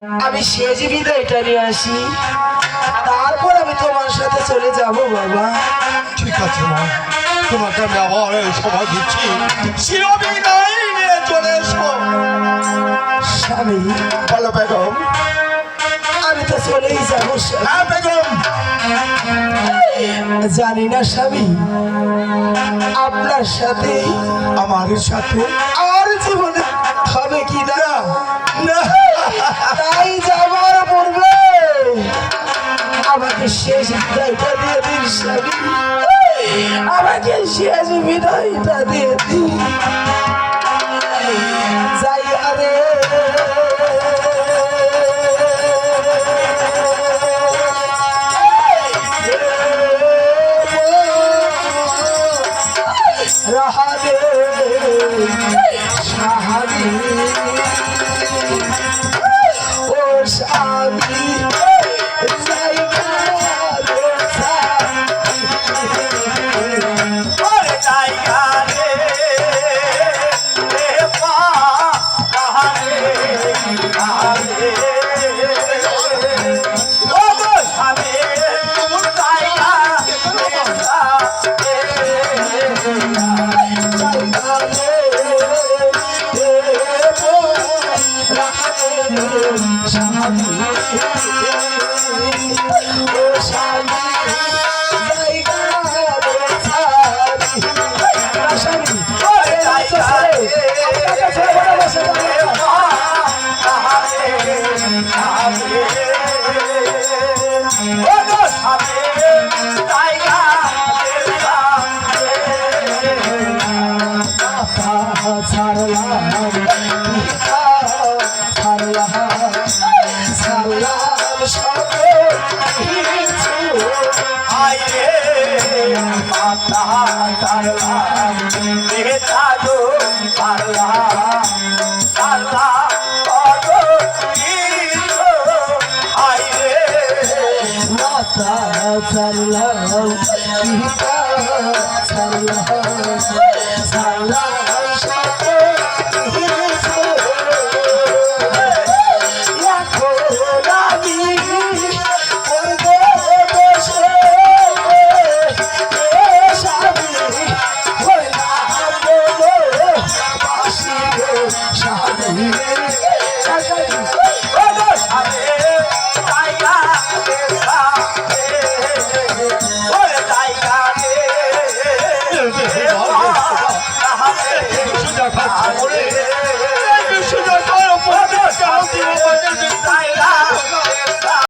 আমি শেষ বিদায়টা নিয়ে আসি, তারপর আমি তোমার সাথে চলে যাব বাবা। ঠিক আছে মা, তোমাকে আমি আবার সময় দিচ্ছি, চিরবিদায় নিয়ে চলে এসো। স্বামী বলো বেগম। আমি তো চলেই যাবো। হ্যাঁ বেগম। জানি না স্বামী, আপনার সাথে আমার সাথে আর জীবনে হবে কি না। না, তাই যাবার পূর্বে আমাকে শেষ বিদায়টা দিয়ে দিন স্বামী, আমাকে শেষ বিদায়টা দিয়ে দিন। যাই আরে রাহাদে সাহাবি ও স্বামী জায়গা রে ওরে জায়গা রে, রে পা কাহারে, কাহারে। ও গো স্বামী, জায়গা ছাড়লাম